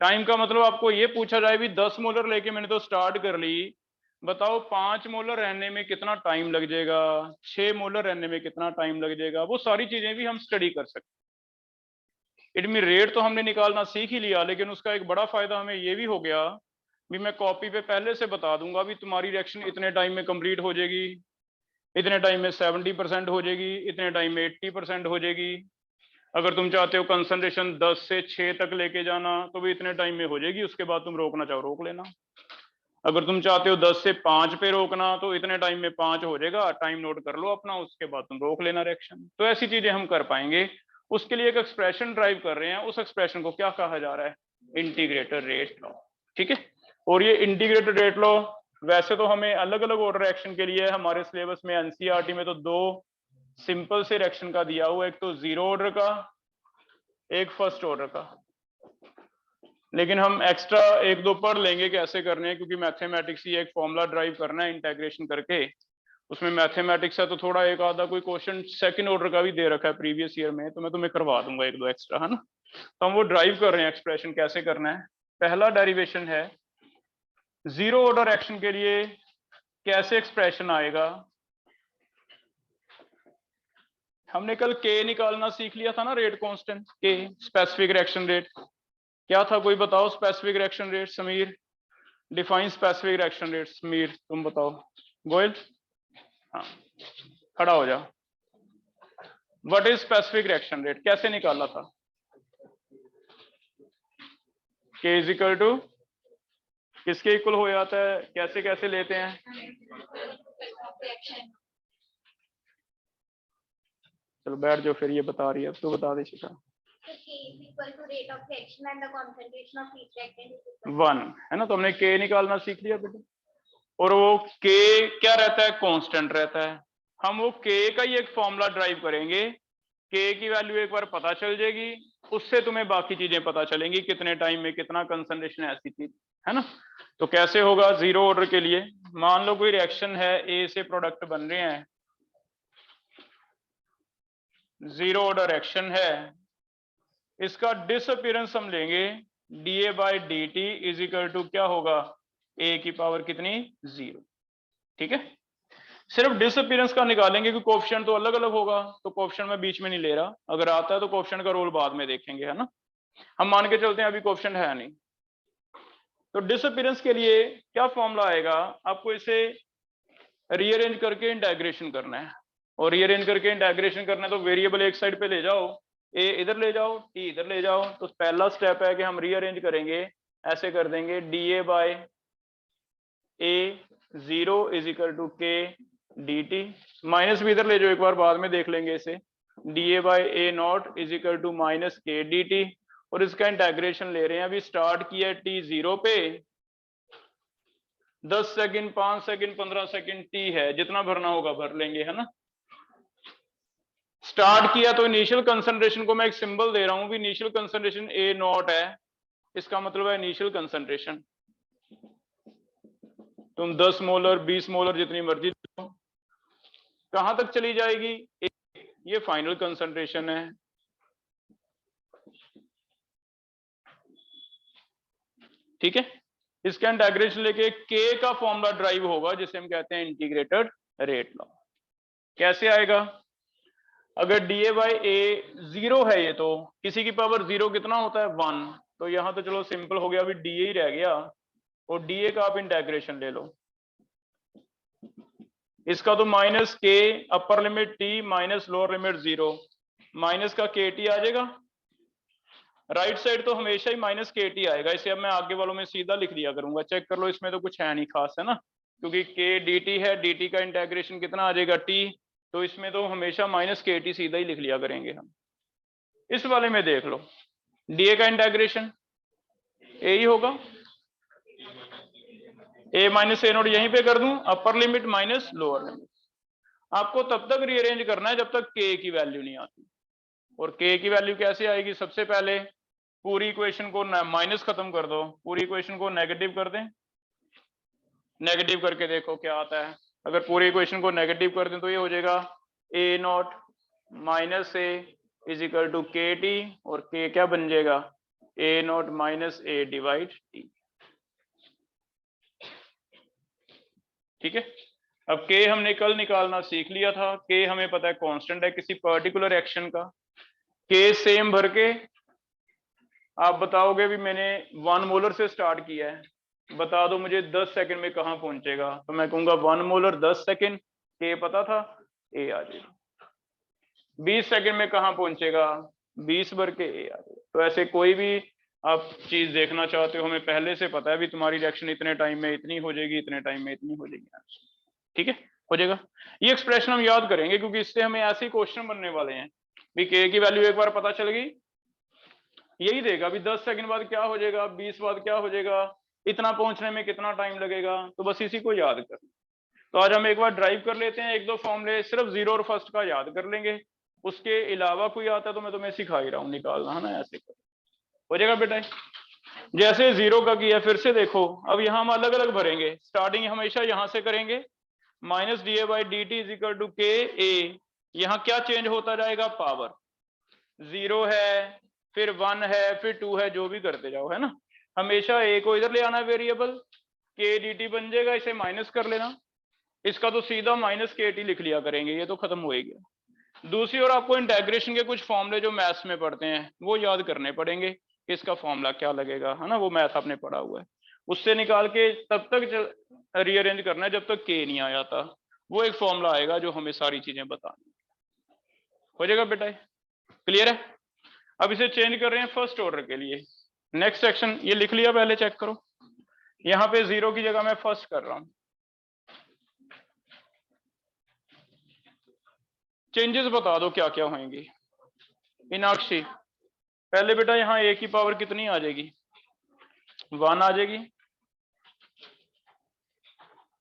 Time का मतलब आपको ये पूछा जाए भी 10 मोलर लेके मैंने तो स्टार्ट कर ली, बताओ 5 मोलर रहने में कितना टाइम लग जाएगा, 6 मोलर रहने में कितना टाइम लग जाएगा, वो सारी चीजें भी हम स्टडी कर सकते। इनमें रेट तो हमने निकालना सीख ही लिया, लेकिन उसका एक बड़ा फायदा हमें ये भी हो गया भी मैं कॉपी पे पहले से बता दूंगा भी तुम्हारी रिएक्शन इतने टाइम में कंप्लीट हो जाएगी, इतने टाइम में 70% हो जाएगी, इतने टाइम में 80% हो जाएगी। अगर तुम चाहते हो कंसंट्रेशन 10 से 6 तक लेके जाना तो भी इतने टाइम में हो जाएगी, उसके बाद तुम रोकना चाहो रोक लेना। अगर तुम चाहते हो 10 से 5 पे रोकना तो इतने टाइम में 5 हो जाएगा, टाइम नोट कर लो अपना, उसके बाद तुम रोक लेना रिएक्शन। तो ऐसी चीजें हम कर पाएंगे। उसके लिए एक एक्सप्रेशन ड्राइव कर रहे हैं, उस एक्सप्रेशन को क्या कहा जा रहा है, इंटीग्रेटेड रेट लॉ। ठीक है, और ये इंटीग्रेटेड रेट लॉ वैसे तो हमें अलग अलग ऑर्डर रिएक्शन के लिए हमारे सिलेबस में एनसीईआरटी में तो 2 सिंपल से रिएक्शन का दिया हुआ, एक तो 0 ऑर्डर का, एक फर्स्ट ऑर्डर का। लेकिन हम एक्स्ट्रा 1-2 पढ़ लेंगे कैसे करने हैं, क्योंकि मैथमेटिक्स ही एक फॉर्मूला ड्राइव करना है इंटीग्रेशन करके। उसमें मैथमेटिक्स है तो थोड़ा एक आधा कोई क्वेश्चन सेकंड ऑर्डर का भी दे रखा है प्रीवियस ईयर में, तो मैं तुम्हें करवा दूंगा 1-2 एक्स्ट्रा, है ना। तो हम वो ड्राइव कर रहे हैं एक्सप्रेशन कैसे करना है। पहला डेरिवेशन है 0 ऑर्डर एक्शन के लिए कैसे एक्सप्रेशन आएगा। हमने कल के निकालना सीख लिया था ना, रेट कांस्टेंट के, स्पेसिफिक रिएक्शन रेट क्या था, कोई बताओ specific reaction rate. Sameer define specific reaction rate, Sameer तुम बताओ। गोयल हाँ खड़ा हो जाओ। What is specific reaction rate, कैसे निकाला था। के इज इक्वल टू किसके इक्वल हो जाता है, कैसे कैसे लेते हैं। चलो बैठ जाओ फिर, ये बता रही है तो बता दे शिखा। 1 है ना, तो हमने के निकालना सीख लिया बेटा। और वो के क्या रहता है, कांस्टेंट रहता है। हम वो के का ही एक फॉर्मूला ड्राइव करेंगे, के की वैल्यू एक बार पता चल जाएगी, उससे तुम्हें बाकी चीजें पता चलेंगी, कितने टाइम में कितना कंसंट्रेशन है, ऐसी चीज है ना। तो कैसे होगा 0 ऑर्डर के लिए, मान लो कोई रिएक्शन है, ए से प्रोडक्ट बन रहे हैं, 0 ऑर्डर रिएक्शन है, इसका डिसअपीयरेंस हम लेंगे d a by d t is equal to क्या होगा, ए की पावर कितनी 0। ठीक है, सिर्फ डिसअपीयरेंस का निकालेंगे क्योंकि कोएफिशिएंट तो अलग अलग होगा, तो कोएफिशिएंट मैं बीच में नहीं ले रहा, अगर आता है तो कोएफिशिएंट का रोल बाद में देखेंगे, है ना। हम मान के चलते हैं अभी कोएफिशिएंट है नहीं। तो डिसअपीयरेंस के लिए क्या फॉर्मूला आएगा, आपको इसे रीअरेंज करके इंटीग्रेशन करना है, और रीअरेंज करके इंटीग्रेशन करना है तो वेरिएबल एक साइड पे ले जाओ, ए इधर ले जाओ, टी इधर ले जाओ। तो पहला स्टेप है कि हम रीअरेंज करेंगे, ऐसे कर देंगे d a by a 0 is equal to k d t, minus भी इधर ले जाओ एक बार, बाद में देख लेंगे इसे, d a by a not is equal to minus k d t, और इसका इंटीग्रेशन ले रहे हैं। अभी स्टार्ट किया टी 0 पे, 10 सेकंड 5 सेकंड 15 सेकंड टी है, जितना भरना होगा भर लेंगे, है ना। स्टार्ट किया तो इनिशियल कंसंट्रेशन को मैं एक सिंबल दे रहा हूं भी, इनिशियल कंसंट्रेशन ए नॉट है, इसका मतलब है इनिशियल कंसंट्रेशन। तुम 10 मोलर 20 मोलर जितनी मर्जी दो, कहां तक चली जाएगी, ये फाइनल कंसंट्रेशन है। ठीक है, इसका इंटीग्रेशन लेके के का फॉर्मूला ड्राइव होगा जिसे हम कहते हैं इंटीग्रेटेड रेट लॉ। कैसे आएगा, अगर डी ए बाई ए 0 है, ये तो किसी की पावर 0 कितना होता है 1, तो यहां तो चलो सिंपल हो गया, अभी डी ए ही रह गया, और डी ए का आप इंटीग्रेशन ले लो। इसका तो माइनस के upper limit T minus lower limit 0, minus का के टी आ जाएगा, राइट साइड तो हमेशा ही माइनस के टी आएगा, इसे अब मैं आगे वालों में सीधा लिख दिया करूंगा, चेक कर लो, इसमें तो कुछ है नहीं खास, है ना, क्योंकि के डी टी है, डी टी का इंटीग्रेशन कितना आ जाएगा टी, तो इसमें तो हमेशा माइनस के टी सीधा ही लिख लिया करेंगे हम। इस वाले में देख लो, डीए का इंटीग्रेशन ए ही होगा, ए माइनस ए नोट यहीं पे कर दूं, upper limit minus lower limit. आपको तब तक रीअरेंज करना है जब तक के की वैल्यू नहीं आती, और के की वैल्यू कैसे आएगी, सबसे पहले पूरी इक्वेशन को माइनस खत्म कर दो, पूरी इक्वेशन को नेगेटिव कर दें, नेगेटिव करके देखो क्या आता है। अगर पूरी इक्वेशन को नेगेटिव कर दें तो ये हो जाएगा A not minus A is equal to के टी, और के क्या बन जाएगा A not minus A divide T. ठीक है, अब के हमने कल निकालना सीख लिया था। के हमें पता है कांस्टेंट है किसी पर्टिकुलर एक्शन का। के सेम भर के आप बताओगे भी मैंने 1 मोलर से स्टार्ट किया है, बता दो मुझे 10 सेकंड में कहाँ पहुंचेगा, तो मैं कहूंगा 1 मोलर 10 सेकंड, के पता था, ए आ जाएगा। 20 सेकंड में कहाँ पहुंचेगा, 20 भर के ए आ जाएगा। तो ऐसे कोई भी आप चीज देखना चाहते हो, हमें पहले से पता है भी तुम्हारी रिएक्शन इतने टाइम में इतनी हो जाएगी, इतने टाइम में इतनी हो जाएगी। ठीक है, हो जाएगा। ये एक्सप्रेशन हम याद करेंगे क्योंकि इससे हमें ऐसे क्वेश्चन बनने वाले हैं भी के की वैल्यू एक बार पता चल गई, यही देगा भी 10 सेकंड बाद क्या हो जाएगा, 20 बाद क्या हो जाएगा, इतना पहुंचने में कितना टाइम लगेगा। तो बस इसी को याद कर। तो आज हम एक बार ड्राइव कर लेते हैं, एक दो फॉर्मूले सिर्फ जीरो और फर्स्ट का याद कर लेंगे, उसके अलावा कोई आता है तो मैं तुम्हें सिखा ही रहा हूँ निकालना, है ना। ऐसे कर हो जाएगा बेटा। जैसे जीरो का किया, फिर से देखो, अब यहाँ हम अलग अलग भरेंगे। स्टार्टिंग हमेशा यहाँ से करेंगे, minus d a by d t is equal to k a. यहाँ क्या चेंज होता जाएगा, पावर। 0 है, फिर 1 है, फिर 2 है, जो भी करते जाओ, है ना। हमेशा ए को इधर ले आना वेरिएबल, के डी टी बन जाएगा, इसे माइनस कर लेना। इसका तो सीधा माइनस के टी लिख लिया करेंगे, ये तो खत्म हो ही गया। दूसरी ओर आपको इंटेग्रेशन के कुछ फॉर्मूले जो मैथ्स में पढ़ते हैं वो याद करने पड़ेंगे, इसका फॉर्मूला क्या लगेगा, है ना। वो मैथ आपने पढ़ा हुआ है, उससे निकाल के तब तक रीअरेंज करना है जब तक के नहीं आ जाता। वो एक फॉर्मूला आएगा जो हमें सारी चीजें बतानी। हो जाएगा बेटा, क्लियर है। अब इसे चेंज कर रहे हैं फर्स्ट ऑर्डर के लिए। नेक्स्ट सेक्शन ये लिख लिया, पहले चेक करो। यहाँ पे 0 की जगह मैं फर्स्ट कर रहा हूं। चेंजेस बता दो क्या क्या होंगी। मीनाक्षी, पहले बेटा यहाँ ए की पावर कितनी आ जाएगी, 1 आ जाएगी,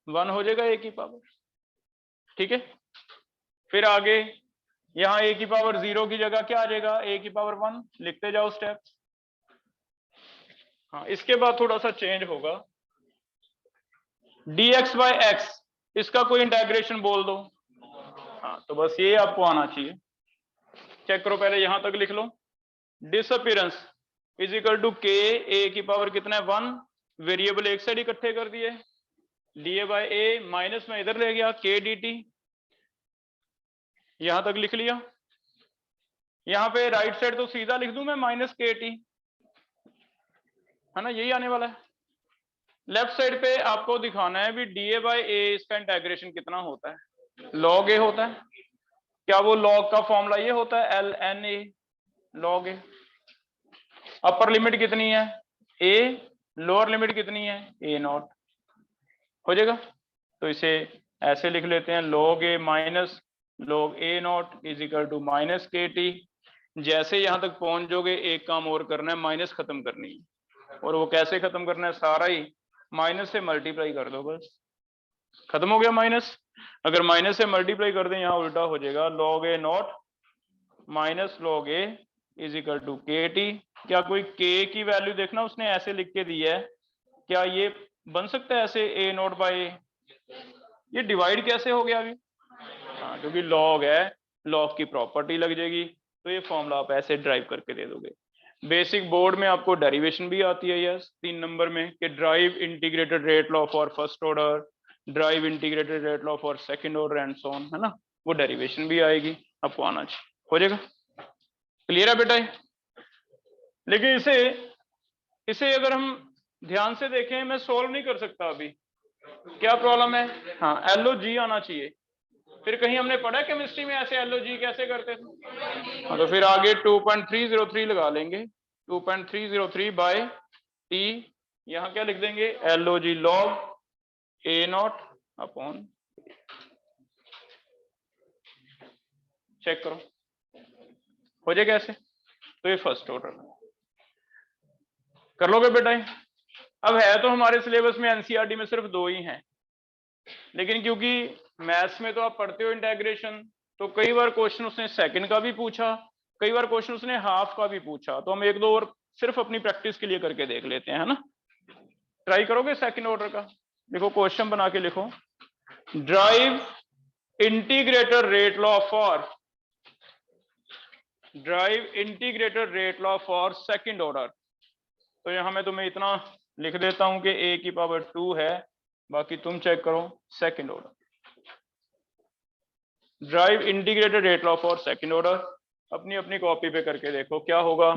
1 हो जाएगा ए की पावर। ठीक है, फिर आगे यहाँ ए की पावर 0 की जगह क्या आ जाएगा, ए की पावर 1। लिखते जाओ स्टेप। हाँ, इसके बाद थोड़ा सा चेंज होगा, dx बाय एक्स, इसका कोई इंटेग्रेशन बोल दो। हाँ, तो बस ये आपको आना चाहिए। चेक करो, पहले यहां तक लिख लो। Disappearance is equal to k a की पावर कितना है, 1। वेरिएबल एक साइड इकट्ठे कर दिए, D a by A, minus में इधर ले गया के डी टी, यहां तक लिख लिया। यहाँ पे राइट साइड तो सीधा लिख दूं मैं माइनस के टी, है ना, यही आने वाला है। लेफ्ट साइड पे आपको दिखाना है भी डी ए बाई ए, इसका इंटेग्रेशन कितना होता है, लॉग ए होता है। क्या वो लॉग का फॉर्मूला ये होता है, l n a log a. Upper limit कितनी है, ए, लोअर लिमिट कितनी है, ए नॉट। हो जाएगा, तो इसे ऐसे लिख लेते हैं, log a minus log a not is equal to minus k t. जैसे यहां तक पहुंच जाओगे, एक काम और करना है, माइनस खत्म करनी है। और वो कैसे खत्म करना है, सारा ही माइनस से मल्टीप्लाई कर दो, बस खत्म हो गया माइनस। अगर माइनस से मल्टीप्लाई कर दें, यहाँ उल्टा हो जाएगा, log a not minus log a is equal to के टी। क्या कोई के की वैल्यू देखना, उसने ऐसे लिख के दी है, क्या ये बन सकता है ऐसे, ए नॉट बाई, ये डिवाइड कैसे हो गया अभी। हाँ, क्योंकि लॉग है, लॉग की प्रॉपर्टी लग जाएगी, तो ये फॉर्मूला आप ऐसे ड्राइव करके दे दोगे। बेसिक बोर्ड में आपको डेरिवेशन भी आती है, यस, 3 नंबर में, कि drive integrated rate law for first order, drive integrated rate law for second order and so on, है ना। वो डेरिवेशन भी आएगी, आपको आना चाहिए। हो जाएगा, क्लियर है बेटा। लेकिन इसे अगर हम ध्यान से देखें, मैं सोल्व नहीं कर सकता अभी। क्या प्रॉब्लम है, हाँ, एलओ जी आना चाहिए। फिर कहीं हमने पढ़ा केमिस्ट्री में ऐसे एलओ जी कैसे करते थे। हाँ, तो फिर आगे 2.303 लगा लेंगे, 2.303 बाय टी। यहाँ क्या लिख देंगे, LO ji log a not upon, check करो हो जाएगा ऐसे। तो ये फर्स्ट ऑर्डर कर लोगे बेटा। अब है तो हमारे सिलेबस में एनसीईआरटी में सिर्फ 2 ही हैं, लेकिन क्योंकि मैथ्स में तो आप पढ़ते हो इंटेग्रेशन, तो कई बार क्वेश्चन उसने सेकंड का भी पूछा, कई बार क्वेश्चन उसने हाफ का भी पूछा, तो हम एक दो और सिर्फ अपनी प्रैक्टिस के लिए करके देख लेते हैं, है ना। ट्राई करोगे सेकंड ऑर्डर का। देखो क्वेश्चन बना के लिखो, drive integrated rate law for, drive integrated rate law for second order. तो यहाँ मैं तुम्हें इतना लिख देता हूं कि a की पावर 2 है, बाकी तुम चेक करो second order. Drive integrated rate law for second order, अपनी अपनी कॉपी पे करके देखो क्या होगा।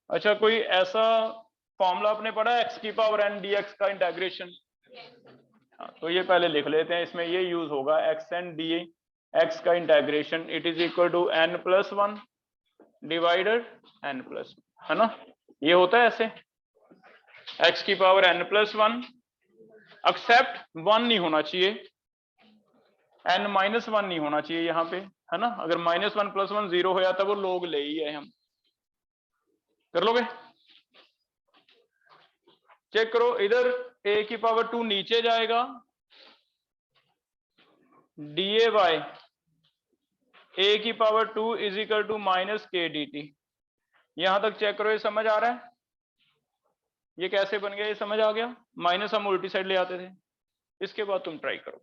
अच्छा, कोई ऐसा फॉर्मूला आपने पढ़ा है x की पावर n dx का इंटीग्रेशन? हाँ, तो ये पहले लिख लेते हैं, इसमें ये यूज होगा x n dx का integration, it is equal to n+1 divided n+1, है ना? ये होता है ऐसे, x की पावर n+1, एक्सेप्ट 1 नहीं होना चाहिए, n-1 नहीं होना चाहिए यहाँ पे, है ना? अगर -1 + 1 0 हो जाता वो लोग ले ही है, हम कर लोगे? चेक करो, इधर a की पावर 2 नीचे जाएगा, dA बाय a की power 2 is equal to -k dt। यहां तक चेक करो, ये समझ आ रहा है? ये कैसे बन गया, ये समझ आ गया? माइनस हम उल्टी साइड ले आते थे। इसके बाद तुम ट्राई करो।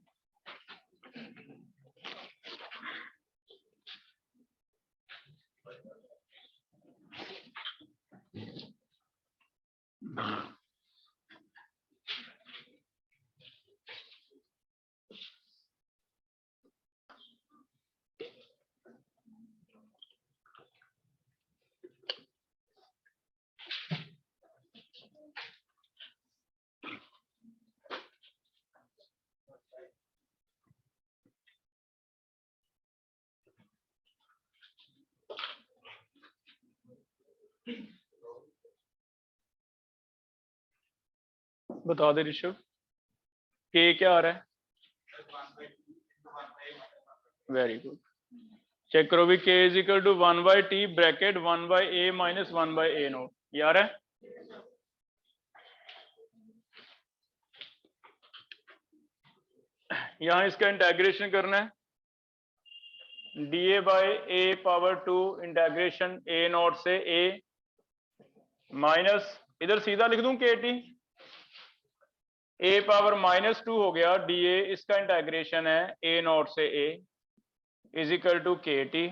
बता दे ऋषभ, के क्या आ रहा है? Very good. चेक करो भी, k is equal to 1/t bracket 1/a minus 1/a not, ये आ रहा है? यहां इसका इंटीग्रेशन करना है, dA by a power 2 integration a not से a माइनस, इधर सीधा लिख दूं kt, a पावर -2 हो गया dA, इसका इंटीग्रेशन है a नॉट से a is equal to kt।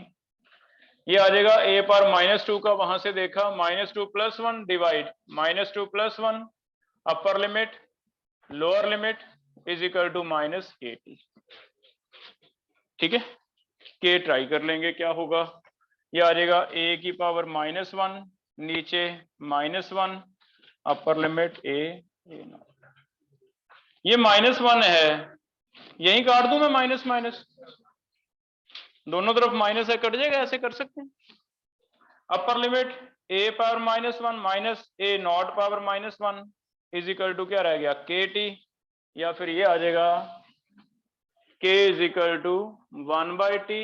ये आ जाएगा a पावर -2 का, वहां से देखा -2 + 1 divide -2 + 1 upper limit lower limit is equal to -kt। ठीक है, k ट्राई कर लेंगे क्या होगा। ये आ जाएगा a की पावर -1 नीचे -1 अपर लिमिट a नॉट, ये -1 है, यही काट दूं मैं माइनस माइनस, दोनों तरफ माइनस है, कट जाएगा, ऐसे कर सकते हैं। Upper limit a power -1 minus a not power -1 is equal to क्या रह गया kt, या फिर ये आ जाएगा k is equal to 1/t।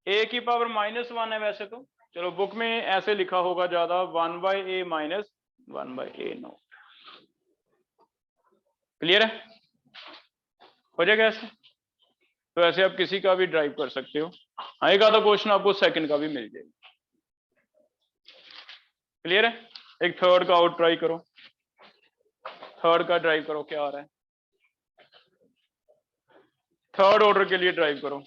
a की पावर -1 है वैसे तो, चलो बुक में ऐसे लिखा होगा ज्यादा, 1/a minus 1/a not. Clear है? हो जाएगा ऐसे? तो ऐसे आप किसी का भी ड्राइव कर सकते हो। हाँ, एक आधा क्वेश्चन आपको सेकंड का भी मिल जाएगा। क्लियर है? एक थर्ड का आउट ट्राई करो, थर्ड का ड्राइव करो, क्या आ रहा है? थर्ड ऑर्डर के लिए ड्राइव करो।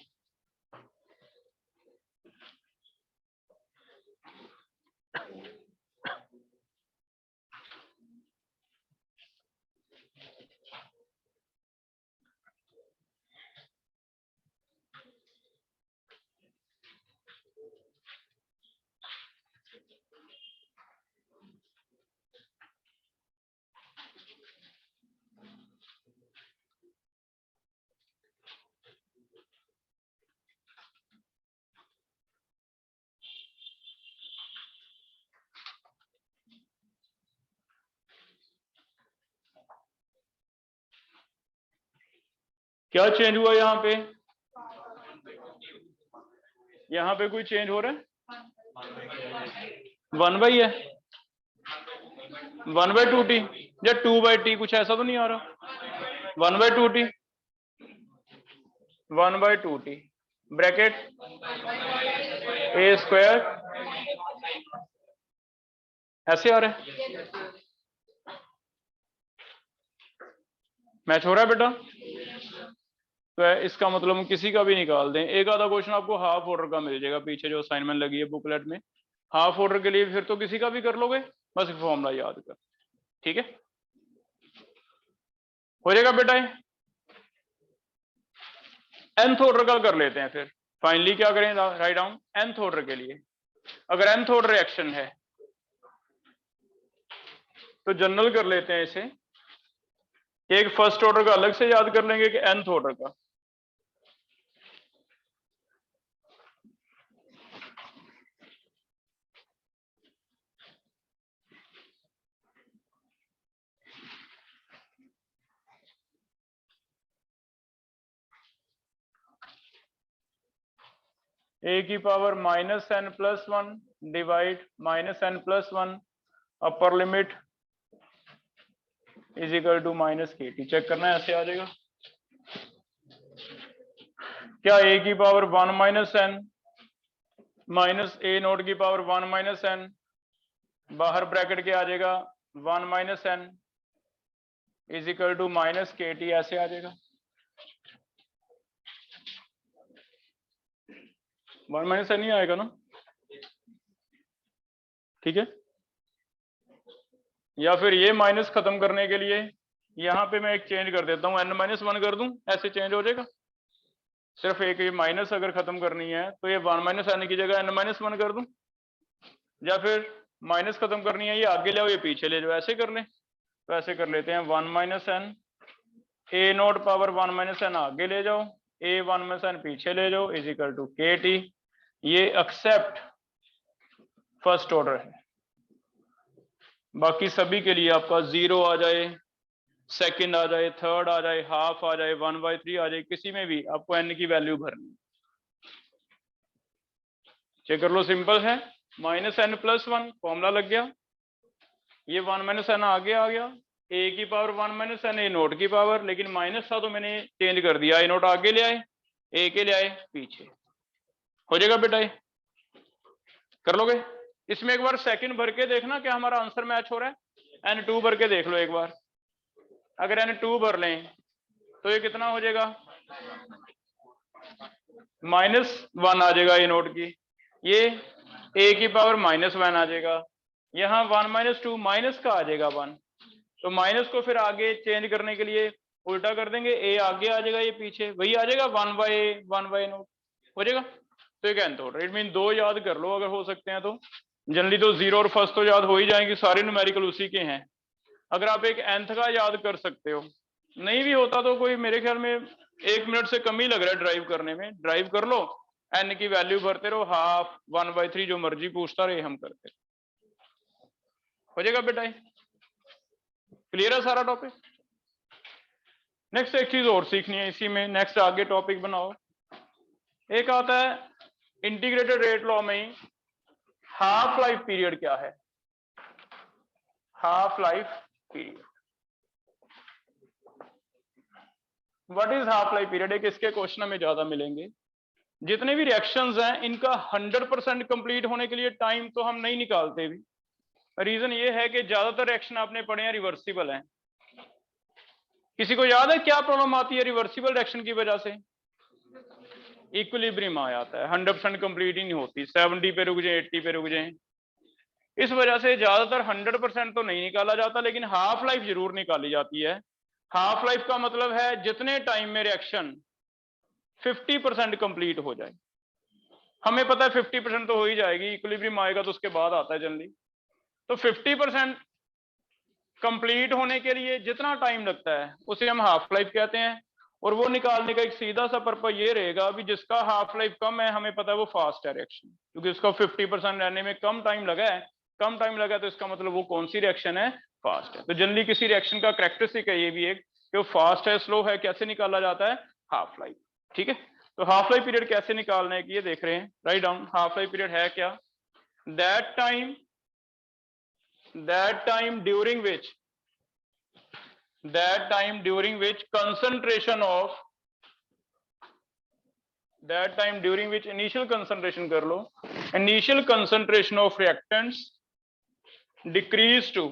क्या चेंज हुआ यहाँ पे? यहाँ पे कोई चेंज हो रहा है? 1/, है 1/2t या 2/t, कुछ ऐसा तो नहीं आ रहा? 1/2t 1/2t ब्रैकेट a² ऐसे आ रहा है, मैच हो रहा है बेटा? तो इसका मतलब हम किसी का भी निकाल दें। एक आधा क्वेश्चन आपको हाफ ऑर्डर का मिल जाएगा, पीछे जो असाइनमेंट लगी है बुकलेट में, हाफ ऑर्डर के लिए फिर तो किसी का भी कर लोगे, बस फॉर्मूला याद कर। ठीक है, हो जाएगा बेटा। nth ऑर्डर का कर लेते हैं फिर। फाइनली क्या करें, राइट डाउन nth ऑर्डर के लिए। अगर nth ऑर्डर रिएक्शन है तो जनरल कर लेते हैं इसे, एक फर्स्ट ऑर्डर का अलग से याद कर लेंगे कि nth ऑर्डर का। a की power -n+1 divide -n+1 upper limit is equal to -kt। Check करना है, ऐसे आ जाएगा क्या, a की power 1 - n minus a not की पावर 1 - n, बाहर ब्रैकेट के आ जाएगा 1 - n is equal to -kt, ऐसे आ जाएगा। 1 - n ही आएगा ना, ठीक है। या फिर ये माइनस खत्म करने के लिए यहाँ पे मैं एक चेंज कर देता हूँ, n-1 कर दूं, ऐसे चेंज हो जाएगा। सिर्फ एक ये माइनस अगर खत्म करनी है तो ये 1 - n की जगह n-1 कर दूं, या फिर माइनस खत्म करनी है ये आगे ले आओ ये पीछे ले जाओ, ऐसे कर लें। तो ऐसे कर लेते हैं 1 - n, a note power 1 - n आगे ले जाओ, a 1 - n पीछे ले जाओ इज इक्वल टू kt। ये एक्सेप्ट फर्स्ट ऑर्डर है। बाकी सभी के लिए आपका 0 आ जाए, सेकंड आ जाए, थर्ड आ जाए, हाफ आ जाए, 1/3 आ जाए, किसी में भी आपको n की वैल्यू भरनी। चेक कर लो, सिंपल है। -n+1 फॉर्मूला लग गया, ये 1 - n आगे आ गया, a की पावर 1 - n a नोट की पावर, लेकिन माइनस था तो मैंने चेंज कर दिया, a नोट आगे ले आए, a के ले आए पीछे, हो जाएगा बेटा। ये कर लोगे। इसमें एक बार सेकंड भर के देखना क्या हमारा आंसर मैच हो रहा है, n2 भर के देख लो एक बार। अगर n2 भर लें तो ये कितना हो जाएगा, -1 आ जाएगा a नोट की, ये a की पावर -1 आ जाएगा, यहाँ 1 - 2 माइनस का आ जाएगा 1, तो माइनस को फिर आगे चेंज करने के लिए उल्टा कर देंगे, a आगे आ जाएगा, ये पीछे, वही आ जाएगा 1/a नोट, हो जाएगा। तो एक nth ऑर्डर, इट मीन 2 याद कर लो अगर हो सकते हैं तो। जनरली तो 0 और फर्स्ट तो याद हो ही जाएंगे, सारे न्यूमेरिकल उसी के हैं। अगर आप एक nth का याद कर सकते हो, नहीं भी होता तो कोई मेरे ख्याल में 1 मिनट से कम ही लग रहा है ड्राइव करने में, ड्राइव कर लो, n की वैल्यू भरते रहो, हाफ 1/3 जो मर्जी पूछता रहे हम करते, हो जाएगा बेटा। क्लियर है सारा टॉपिक। नेक्स्ट एक चीज और सीखनी है इसी में, नेक्स्ट आगे टॉपिक बनाओ। एक आता है इंटीग्रेटेड रेट लॉ में हाफ लाइफ पीरियड क्या है, half life period, what is half life period. एक इसके क्वेश्चन में ज्यादा मिलेंगे। जितने भी रिएक्शंस हैं इनका 100% कंप्लीट होने के लिए टाइम तो हम नहीं निकालते भी। रीजन ये है कि ज्यादातर रिएक्शन आपने पढ़े हैं रिवर्सिबल हैं। किसी को याद है क्या प्रॉब्लम आती है रिवर्सिबल रिएक्शन की वजह से, इक्विलिब्रियम आ जाता है, 100% कंप्लीट ही नहीं होती, 70 पे रुक जाए, 80 पे रुक जाए। इस वजह से ज्यादातर 100% तो नहीं निकाला जाता, लेकिन हाफ लाइफ जरूर निकाली जाती है। हाफ लाइफ का मतलब है जितने टाइम में रिएक्शन 50% कंप्लीट हो जाए। हमें पता है 50% तो हो ही जाएगी, इक्विलिब्रियम आएगा तो उसके बाद आता है जनरली। तो 50% कंप्लीट होने के लिए जितना टाइम लगता है उसे हम हाफ लाइफ कहते हैं। और वो निकालने का एक सीधा सा पर्पज ये रहेगा, अभी जिसका हाफ लाइफ कम है हमें पता है वो फास्ट है रिएक्शन, क्योंकि उसका 50% रहने में कम टाइम लगा है, कम टाइम लगा तो इसका मतलब वो कौन सी रिएक्शन है, फास्ट है। तो जनरली किसी रिएक्शन का कैरेक्टरिस्टिक है ये भी एक, कि वो फास्ट है, स्लो है, कैसे निकाला जाता है, हाफ लाइफ। ठीक है, तो हाफ लाइफ पीरियड कैसे निकालने की ये देख रहे हैं, write down. Half life period है क्या, that time during which concentration of that time during which initial concentration कर लो, initial concentration of reactants decrease to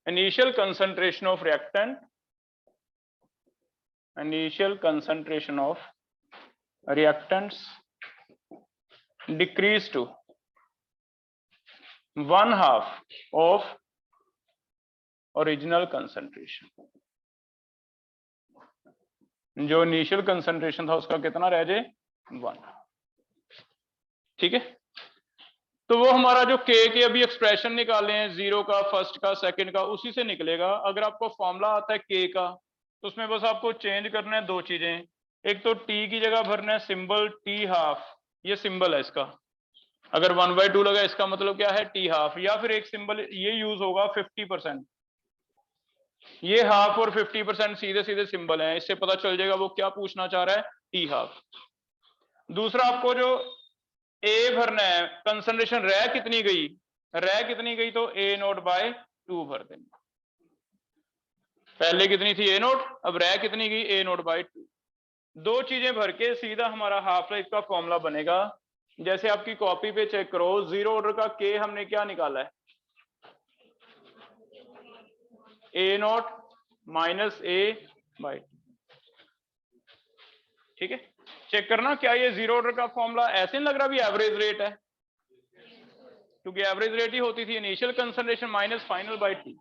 initial concentration of reactants decrease to 1/2 of original concentration, जो initial concentration था उसका कितना रह जाए 1। ठीक है, तो वो हमारा जो के अभी एक्सप्रेशन निकाले हैं, 0 का, फर्स्ट का, सेकंड का, उसी से निकलेगा। अगर आपको फॉर्मूला आता है के का, तो उसमें बस आपको चेंज करना है दो चीजें। एक तो टी की जगह भरना है सिंबल टी हाफ, ये सिंबल है इसका। अगर 1/2 लगा इसका मतलब क्या है टी हाफ, या फिर एक सिंबल ये यूज होगा 50%। ये हाफ और 50% सीधे सीधे सिंबल हैं, इससे पता चल जाएगा वो क्या पूछना चाह रहा है, टी हाफ। दूसरा आपको जो ए भरना है, कंसंट्रेशन रह कितनी गई, तो A0/2 भर देंगे। पहले कितनी थी A0, अब रह कितनी गई A0/2। दो चीजें भर के सीधा हमारा हाफ लाइफ का फॉर्मूला बनेगा। जैसे आपकी कॉपी पे चेक करो, 0 ऑर्डर का के हमने क्या निकाला है, A0 - A/2। ठीक है, चेक करना क्या ये 0 ऑर्डर का फॉर्मूला ऐसे नहीं लग रहा भी एवरेज रेट है, क्योंकि एवरेज रेट ही होती थी initial concentration minus final by t.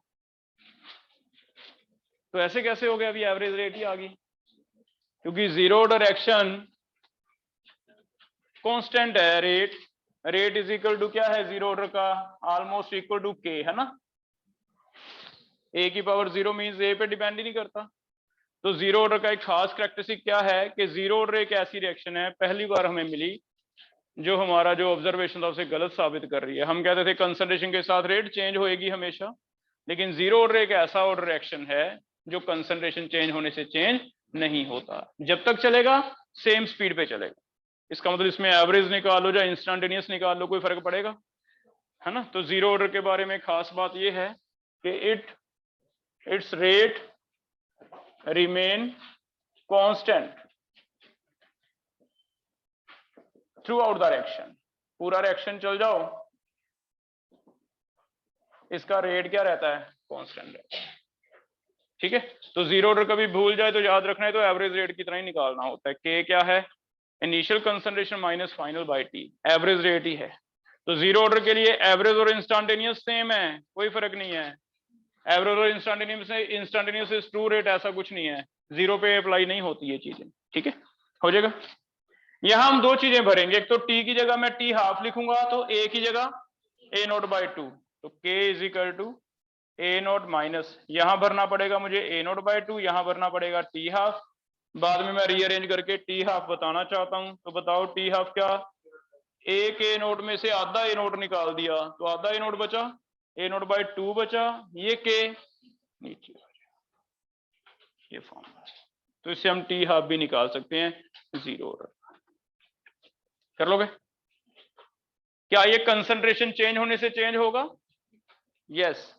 तो ऐसे कैसे हो गया, अभी एवरेज रेट ही आ गई, क्योंकि 0 ऑर्डर एक्शन कांस्टेंट है। रेट इज इक्वल टू क्या है 0 ऑर्डर का, ऑलमोस्ट इक्वल टू के, है ना। ए की पावर 0 मींस ए पे डिपेंड ही नहीं करता। तो 0 ऑर्डर का एक खास कैरेक्टरिस्टिक क्या है कि 0 ऑर्डर एक ऐसी रिएक्शन है, पहली बार हमें मिली जो हमारा जो ऑब्जर्वेशन था उसे गलत साबित कर रही है। हम कहते थे कंसंट्रेशन के साथ रेट चेंज होएगी हमेशा, लेकिन 0 ऑर्डर एक ऐसा ऑर्डर रिएक्शन है जो कंसंट्रेशन चेंज होने से चेंज नहीं होता, जब तक चलेगा सेम स्पीड पे चलेगा। इसका मतलब इसमें एवरेज निकालो या इंस्टेंटेनियस निकाल लो, कोई फर्क पड़ेगा, है ना। तो 0 ऑर्डर के बारे में खास बात यह है कि it's rate remain constant through out the reaction. पूरा रिएक्शन चल जाओ, इसका रेट क्या रहता है, कांस्टेंट रहता है। ठीक है, तो 0 ऑर्डर कभी भूल जाए तो याद रखना है, तो एवरेज रेट की तरह ही निकालना होता है। के क्या है, initial concentration minus final by T, average rate ही है। तो 0 ऑर्डर के लिए एवरेज और इंस्टेंटेनियस सेम है, कोई फर्क नहीं है। एवरेज और इंस्टेंटेनियस इज ट्रू रेट, ऐसा कुछ नहीं है, 0 पे अप्लाई नहीं होती ये चीजें। ठीक है, हो जाएगा। यहां हम दो चीजें भरेंगे, एक तो टी की जगह मैं टी हाफ लिखूंगा, तो ए की जगह A0/2, तो K is equal to A0 minus, यहां भरना पड़ेगा मुझे A0/2, यहां भरना पड़ेगा टी हाफ। बाद में मैं रीअरेंज करके टी हाफ बताना चाहता हूं, तो बताओ टी हाफ क्या, एक A0 में से आधा A0 निकाल दिया तो आधा A0 बचा, A0/2 बचा, ये K नीचे ये फॉर्मूला। तो इससे हम टी हाफ भी निकाल सकते हैं 0 ऑर्डर। कर लोगे? क्या ये कंसंट्रेशन चेंज होने से चेंज होगा? यस।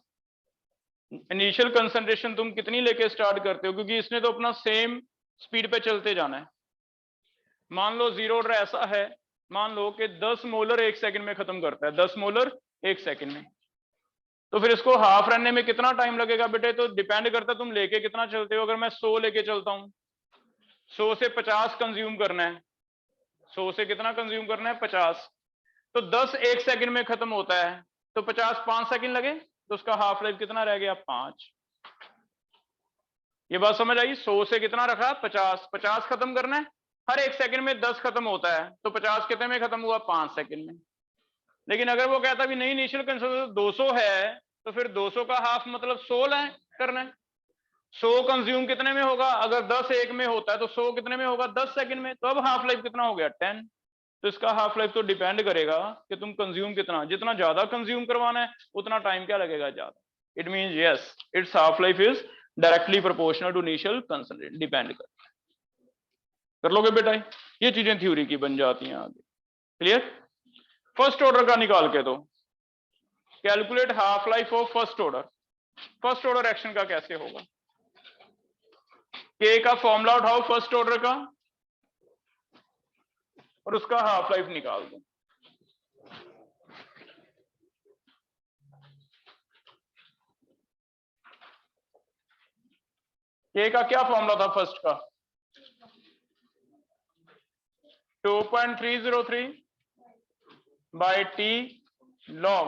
इनिशियल कंसंट्रेशन तुम कितनी लेके स्टार्ट करते हो, क्योंकि इसने तो अपना सेम स्पीड पे चलते जाना है। मान लो 0 ऑर्डर ऐसा है, मान लो कि 10 मोलर 1 सेकंड में खत्म करता है, 10 मोलर 1 सेकंड में, तो फिर इसको हाफ रहने में कितना टाइम लगेगा बेटे? तो डिपेंड करता है तुम लेके कितना चलते हो। अगर मैं 100 लेके चलता हूं, 100 से 50 कंज्यूम करना है, 100 से कितना कंज्यूम करना है 50, तो 10 1 सेकंड में खत्म होता है, तो 50 5 सेकंड लगे, तो उसका हाफ लाइफ कितना रह गया 5। ये बात समझ आई? 100 से कितना रखा 50, 50 खत्म करना है, हर 1 सेकंड में 10 खत्म होता है, तो 50 कितने में खत्म हुआ 5 सेकंड में। लेकिन अगर वो कहता भी नहीं इनिशियल कंज्यूम 200 है, तो फिर 200 का हाफ मतलब 100 है करना है। 100 कंज्यूम कितने में होगा? अगर 10 1 में होता है तो 100 कितने में होगा 10 सेकंड में, तो अब हाफ लाइफ कितना हो गया 10। तो इसका हाफ लाइफ तो डिपेंड करेगा कि तुम कंज्यूम कितना, जितना ज्यादा कंज्यूम करवाना है उतना टाइम क्या लगेगा ज्यादा। It means yes, it's half life is directly proportional to initial concentration, depend कर लोगे बेटा? ये चीजें थ्योरी की बन जाती हैं आगे। क्लियर? फर्स्ट ऑर्डर का निकाल के दो, calculate half life of first order. First order action का कैसे होगा? के का फॉर्मूला उठाओ फर्स्ट ऑर्डर का और उसका हाफ लाइफ निकाल दो। के का क्या फॉर्मूला था फर्स्ट का? 2.303 बाय टी लॉग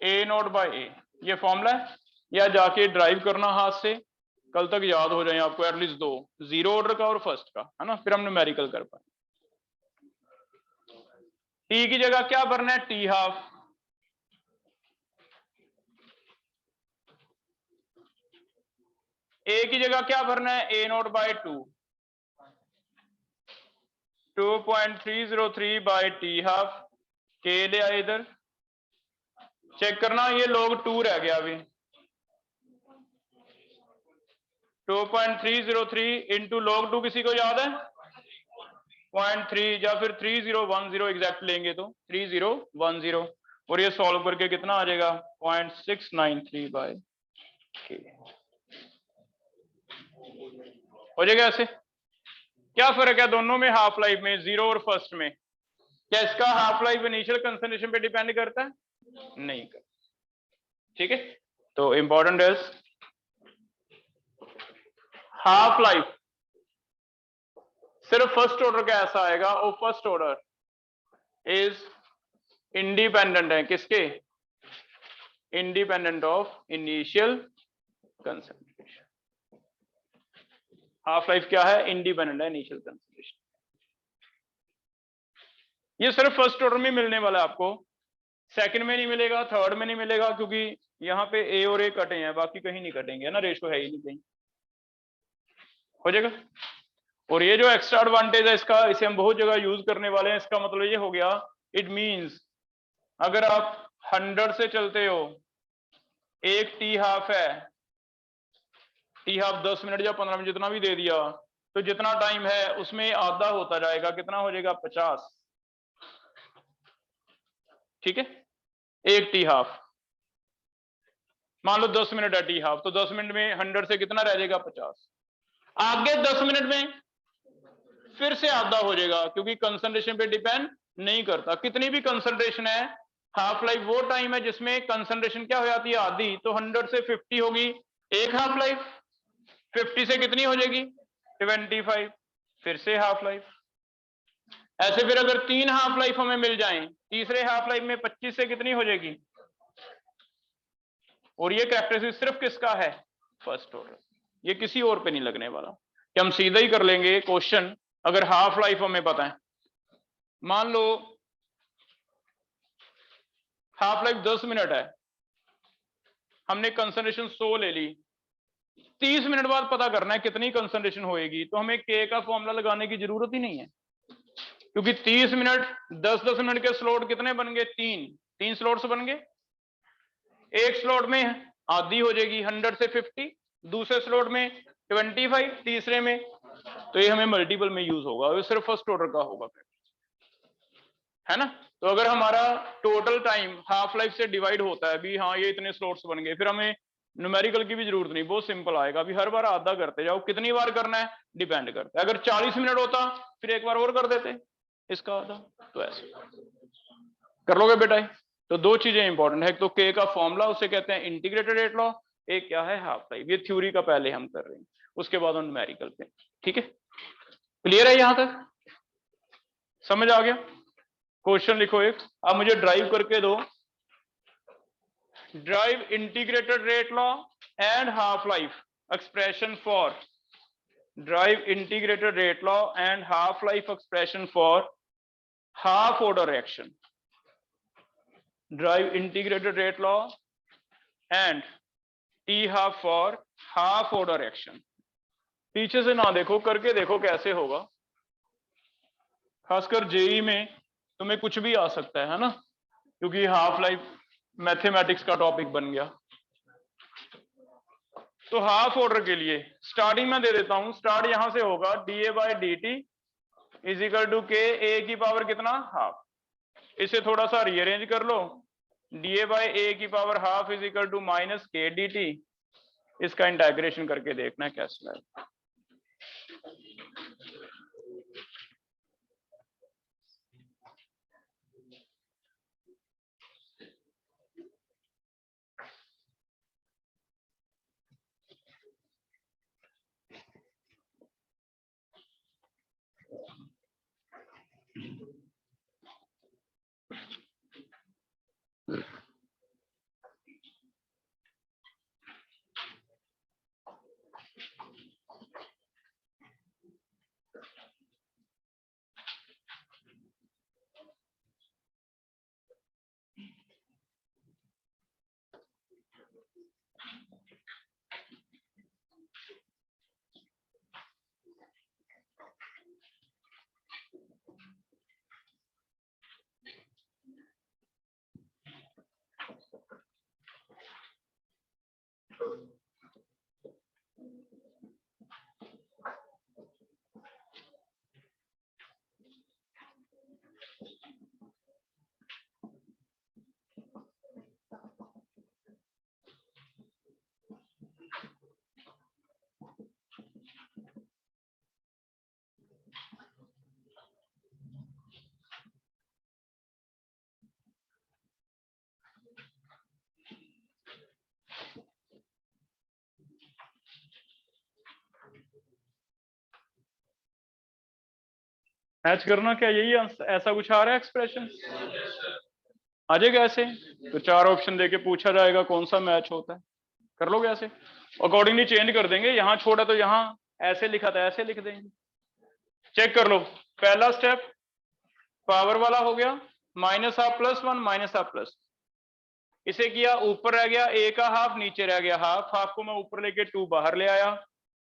A0/A, ये फॉर्मूला है, या जाके ड्राइव करना हाथ से, कल तक याद हो जाए आपको एटलीस्ट दो, जीरो ऑर्डर का और फर्स्ट का, है ना, फिर हम न्यूमेरिकल कर पाए। टी की जगह क्या भरना है, टी हाफ, ए की जगह क्या भरना है, A naught by 2.303 by T half, K ले आए इधर, चेक करना ये log 2 रह गया अभी, 2.303 इंटू log 2 किसी को याद है, 0.3 या फिर 3010 एग्जैक्ट लेंगे तो 3010, और ये सॉल्व करके कितना आ जाएगा 0.693 बाय के, हो जाएगा ऐसे। क्या फर्क है दोनों में हाफ लाइफ में, जीरो और फर्स्ट में? क्या इसका हाफ लाइफ इनिशियल कंसंट्रेशन पे डिपेंड करता है? नहीं करता, ठीक है। तो इंपॉर्टेंट है हाफ लाइफ सिर्फ फर्स्ट ऑर्डर का ऐसा आएगा, और फर्स्ट ऑर्डर इज इंडिपेंडेंट है किसके, independent of initial concentration. Half life क्या है, इंडिपेंडेंट है इनिशियल कंसंट्रेशन। ये सिर्फ फर्स्ट ऑर्डर में मिलने वाला है आपको, सेकंड में नहीं मिलेगा, थर्ड में नहीं मिलेगा, क्योंकि यहाँ पे ए और ए कटे हैं, बाकी कहीं नहीं कटेंगे, है ना, रेशो है ही नहीं कहीं, हो जाएगा। और ये जो एक्स्ट्रा एडवांटेज है इसका, इसे हम बहुत जगह यूज करने वाले हैं। इसका मतलब ये हो गया, इट मींस अगर आप 100 से चलते हो, एक टी हाफ है, टी हाफ 10 मिनट या 15 मिनट जितना भी दे दिया, तो जितना टाइम है उसमें आधा होता जाएगा, कितना हो जाएगा 50, ठीक है। एक टी हाफ मान लो 10 मिनट है टी हाफ, तो 10 मिनट में 100 से कितना रह जाएगा 50, आगे 10 मिनट में फिर से आधा हो जाएगा, क्योंकि कंसंट्रेशन पे डिपेंड नहीं करता, कितनी भी कंसंट्रेशन है। हाफ लाइफ वो टाइम है जिसमें कंसंट्रेशन क्या हो जाती है, आधी, तो 100 से 50 होगी एक हाफ लाइफ, 50 से कितनी हो जाएगी 25, फिर से हाफ लाइफ। ऐसे फिर अगर 3 हाफ लाइफ हमें मिल जाएं, तीसरे हाफ लाइफ में 25 से कितनी हो जाएगी, और ये कैरेक्टरिस्टिक सिर्फ किसका है, फर्स्ट ऑर्डर, ये किसी और पे नहीं लगने वाला, कि हम सीधा ही कर लेंगे क्वेश्चन। अगर हाफ लाइफ हमें पता है, मान लो हाफ लाइफ 10 मिनट है, हमने कंसंट्रेशन 100 ले ली, 30 मिनट बाद पता करना है कितनी कंसंट्रेशन होएगी, तो हमें के का फॉर्मूला लगाने की जरूरत ही नहीं है, क्योंकि 30 मिनट 10-10 मिनट के स्लॉट कितने बन गए, तीन स्लॉट्स बन गए। एक स्लॉट में आधी हो जाएगी 100 से 50, दूसरे स्लॉट में 25, तीसरे में, तो ये हमें मल्टीपल में यूज होगा, ये सिर्फ फर्स्ट ऑर्डर का होगा, है ना। तो अगर हमारा टोटल टाइम हाफ लाइफ से डिवाइड होता है भी, हाँ ये इतने स्लॉट्स बन गए, फिर हमें न्यूमेरिकल की भी जरूरत नहीं, बहुत सिंपल आएगा, अभी हर बार आधा करते जाओ, कितनी बार करना है डिपेंड करता है। अगर 40 मिनट होता फिर एक बार और कर देते इसका आधा, तो ऐसे कर लोगे बेटा। तो दो चीजें इंपॉर्टेंट है, एक तो के का फॉर्मूला, उसे कहते हैं इंटीग्रेटेड रेट लॉ, एक क्या है हाफ लाइफ, ये थ्योरी का पहले हम कर रहे हैं, उसके बाद हम न्यूमेरिकल पे, ठीक है। क्लियर है यहां तक, समझ आ गया। क्वेश्चन लिखो एक, अब मुझे ड्राइव करके दो, drive integrated rate law and half life expression for, drive integrated rate law and half life expression for half order reaction, drive integrated rate law and T half for half order reaction. पीछे से ना देखो, करके देखो कैसे होगा, खासकर JEE में तुम्हें कुछ भी आ सकता है ना, क्योंकि हाफ लाइफ मैथमेटिक्स का टॉपिक बन गया। तो हाफ ऑर्डर के लिए स्टार्टिंग में दे देता हूं, स्टार्ट यहां से होगा d a by d t is equal to k a की पावर कितना हाफ, इसे थोड़ा सा रीअरेंज कर लो, डी ए बाई ए की power half is equal to minus k d t, इसका इंटीग्रेशन करके देखना है कैसे है। मैच करना क्या यही ऐसा कुछ आ रहा है एक्सप्रेशन? आ जाएगा ऐसे, तो 4 ऑप्शन देके पूछा जाएगा कौन सा मैच होता है, कर लोगे ऐसे, अकॉर्डिंगली चेंज कर देंगे, यहां छोड़ा तो यहां ऐसे लिखा था ऐसे लिख देंगे। चेक कर लो, पहला स्टेप पावर वाला हो गया, minus half plus 1 minus half plus, इसे किया, ऊपर रह गया ए का हाफ, नीचे रह गया हाफ, हाफ को मैं ऊपर लेके 2 बाहर ले आया,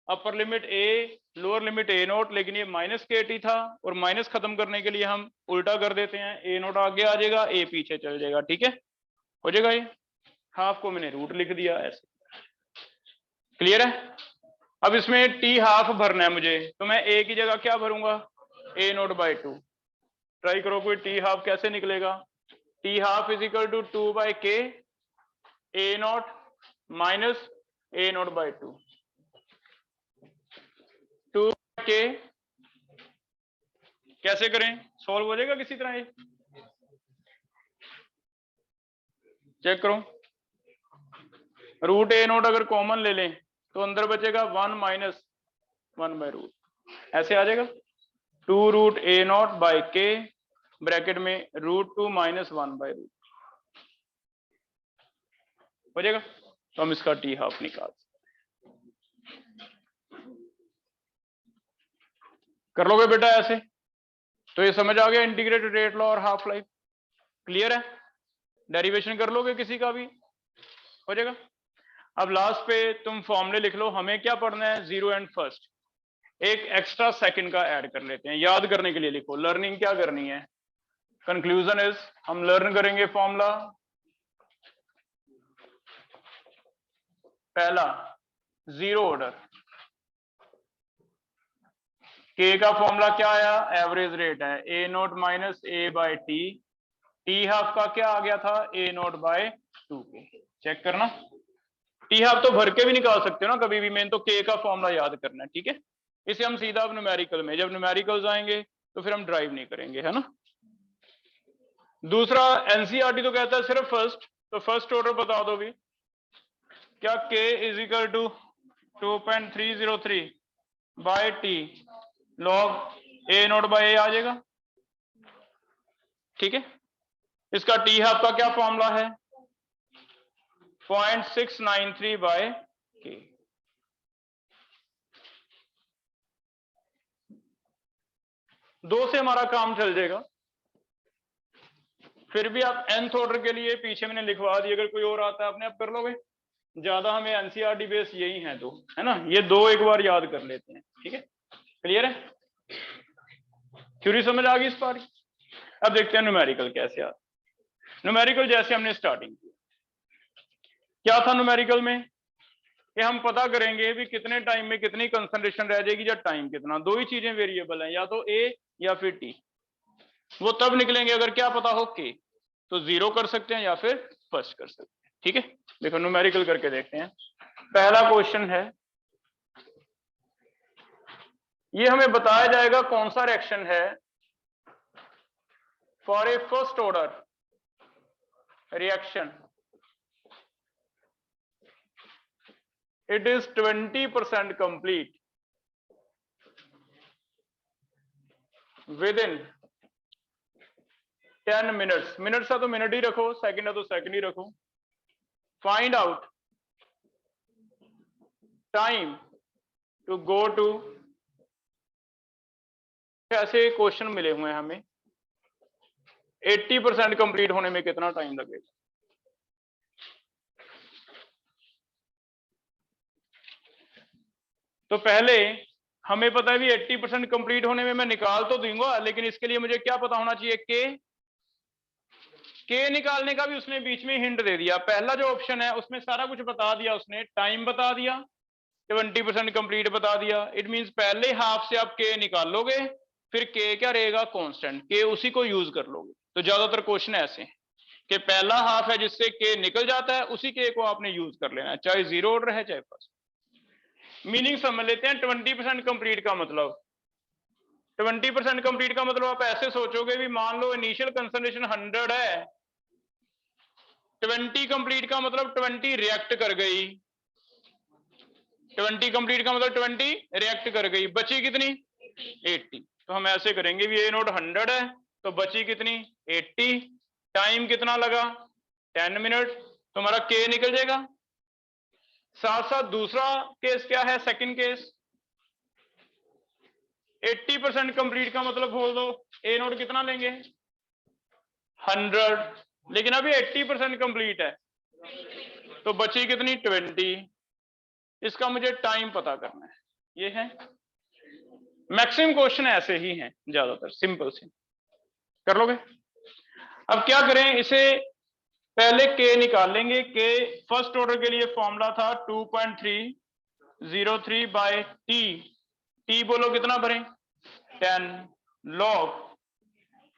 upper limit a lower limit A note, लेकिन ये माइनस के टी था और माइनस खत्म करने के लिए हम उल्टा कर देते हैं, ए नोट आगे आ जाएगा, ए पीछे चल जाएगा, ठीक है, हो जाएगा। ये हाफ को मैंने रूट लिख दिया ऐसे, क्लियर है। अब इसमें टी हाफ भरना है मुझे, तो मैं ए की जगह क्या भरूंगा, ए नोट बाई 2, ट्राई करो कोई टी हाफ कैसे निकलेगा, T half is equal to 2 by K A naught minus A naught by 2, 2 के कैसे करें, सॉल्व हो जाएगा किसी तरह ये, चेक करो, रूट ए नोट अगर कॉमन ले लें तो अंदर बचेगा 1 माइनस 1 बाई रूट, ऐसे आ जाएगा 2 रूट ए नोट बाई के ब्रैकेट में रूट 2 माइनस 1 बाई रूट, हो जाएगा। तो हम इसका टी हाफ निकाल, कर लोगे बेटा ऐसे, तो ये समझ आ गया इंटीग्रेटेड रेट लॉ और हाफ लाइफ, क्लियर है, डेरिवेशन कर लोगे किसी का भी, हो जाएगा। अब लास्ट पे तुम फॉर्मूले लिख लो, हमें क्या पढ़ना है, 0 एंड फर्स्ट, एक एक्स्ट्रा सेकंड का ऐड कर लेते हैं, याद करने के लिए लिखो, लर्निंग क्या करनी है, कंक्लूजन इज हम लर्न करेंगे फॉर्मूला, पहला जीरो ऑर्डर, के का फॉर्मूला क्या आया, एवरेज रेट है, A naught minus A by T, T half का क्या आ गया था, ए नोट बाय 2 के, चेक करना, टी हाफ तो भर के भी निकाल सकते हो ना कभी भी, मेन तो के का फॉर्मूला याद करना है, ठीक है, इसे हम सीधा अब न्यूमेरिकल में, जब न्यूमेरिकल्स आएंगे तो फिर हम ड्राइव नहीं करेंगे, है ना। दूसरा एनसीईआरटी तो कहता है सिर्फ फर्स्ट, तो फर्स्ट ऑर्डर बता दो भी, क्या k is equal to 2.303 by T log A naught by A आ जाएगा, ठीक है। इसका टी हाफ का क्या फॉर्मूला है, 0.693 बाय के, दो से हमारा काम चल जाएगा, फिर भी आप nth ऑर्डर के लिए पीछे मैंने लिखवा दी, अगर कोई और आता है अपने आप कर लोगे, ज्यादा हमें एनसीईआरटी बेस यही है दो, है ना, ये दो एक बार याद कर लेते हैं, ठीक है, क्लियर है, थ्योरी समझ आ गई इस बार। अब देखते हैं न्यूमेरिकल कैसे आता, न्यूमेरिकल जैसे हमने स्टार्टिंग की, क्या था न्यूमेरिकल में, कि हम पता करेंगे भी कितने टाइम में कितनी कंसंट्रेशन रह जाएगी, या टाइम कितना, दो ही चीजें वेरिएबल हैं, या तो ए या फिर टी, वो तब निकलेंगे अगर क्या पता हो के, तो 0 कर सकते हैं या फिर फर्स्ट कर सकते हैं, ठीक है। देखो न्यूमेरिकल करके देखते हैं, पहला क्वेश्चन है, ये हमें बताया जाएगा कौन सा रिएक्शन है, for a first order reaction it is 20% complete within 10 minutes, minutes है तो मिनट ही रखो, सेकंड है तो सेकंड ही रखो, find out time to go to, ऐसे क्वेश्चन मिले हुए हैं हमें, 80% कंप्लीट होने में कितना टाइम लगेगा, तो पहले हमें पता है भी 80% कंप्लीट होने में मैं निकाल तो दूंगा, लेकिन इसके लिए मुझे क्या पता होना चाहिए, के निकालने का भी उसने बीच में हिंट दे दिया, पहला जो ऑप्शन है उसमें सारा कुछ बता दिया उसने, टाइम बता दिया, 20% कंप्लीट बता दिया, इट मींस पहले हाफ से आप के निकाल लोगे, फिर के क्या रहेगा, कांस्टेंट, के उसी को यूज कर लोगे, तो ज्यादातर क्वेश्चन ऐसे हैं कि पहला हाफ है जिससे के निकल जाता है, उसी के को आपने यूज कर लेना है, चाहे 0 ऑर्डर है चाहे फर्स्ट। मीनिंग समझ लेते हैं, 20% कंप्लीट का मतलब, 20% कंप्लीट का मतलब आप ऐसे सोचोगे भी, मान लो इनिशियल कंसंट्रेशन 100 है, 20 कंप्लीट का मतलब 20 रिएक्ट कर गई, 20 कंप्लीट का मतलब 20 रिएक्ट कर गई, बची कितनी 80, तो हम ऐसे करेंगे भी ए नोट 100 है तो बची कितनी 80, टाइम कितना लगा 10 मिनट, तो हमारा के निकल जाएगा। साथ साथ दूसरा केस क्या है, सेकंड केस 80% कंप्लीट का मतलब बोल दो ए नोट कितना लेंगे 100, लेकिन अभी 80% कंप्लीट है तो बची कितनी 20। इसका मुझे टाइम पता करना है, ये है मैक्सिमम क्वेश्चन ऐसे ही हैं ज्यादातर, सिंपल से कर लोगे। अब क्या करें, इसे पहले के निकाल लेंगे। के फर्स्ट ऑर्डर के लिए फॉर्मूला था 2.303 बाय टी, टी बोलो कितना भरें 10 लॉग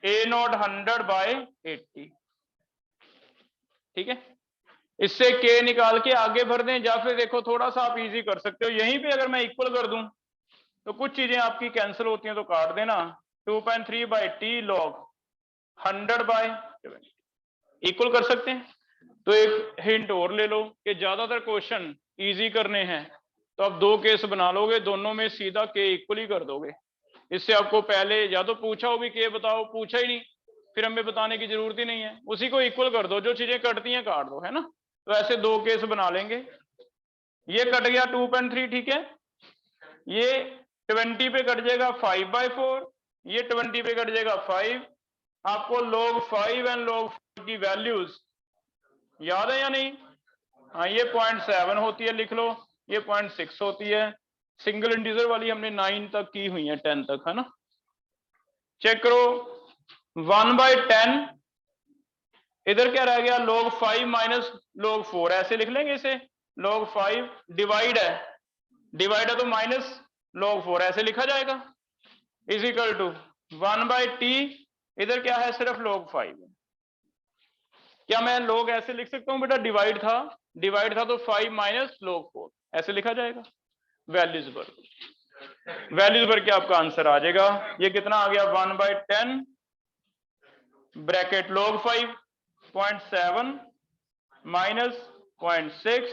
ए नॉट 100 बाय 80, ठीक है। इससे के निकाल के आगे भर दें, या फिर देखो थोड़ा सा आप इजी कर सकते हो, यहीं पे अगर मैं इक्वल कर दूं तो कुछ चीजें आपकी कैंसिल होती हैं तो काट देना, 2.3 by T log 100 by equal कर सकते हैं। तो एक हिंट और ले लो कि ज्यादातर क्वेश्चन इजी करने हैं तो आप दो केस बना लोगे, दोनों में सीधा के इक्वल ही कर दोगे। इससे आपको पहले या तो पूछा हो भी के बताओ, पूछा ही नहीं फिर हमें बताने की जरूरत ही नहीं है, उसी को इक्वल कर दो, जो चीजें कटती हैं काट दो, है ना। तो ऐसे दो केस बना लेंगे। ये कट गया 2.3, ठीक है। ये 20 पे कट जाएगा 5/4, ये 20 पे कट जाएगा 5। आपको log 5 एंड log 4 की वैल्यूज याद है या नहीं? हाँ, ये 0.7 होती है, लिख लो। ये 0.6 होती है। सिंगल इंटीजर वाली हमने 9 तक की हुई है, 10 तक, है ना। चेक करो 1/10, इधर क्या रह गया log 5 माइनस log 4, ऐसे लिख लेंगे इसे। log 5 डिवाइड है तो माइनस log 4 ऐसे लिखा जाएगा, इज इक्वल टू 1/t, इधर क्या है सिर्फ log 5। क्या मैं log ऐसे लिख सकता हूं बेटा, डिवाइड था तो 5 माइनस log 4 ऐसे लिखा जाएगा। वैल्यूज पर क्या आपका आंसर आ जाएगा। ये कितना आ गया 1/10 bracket log 5 0.7 minus 0.6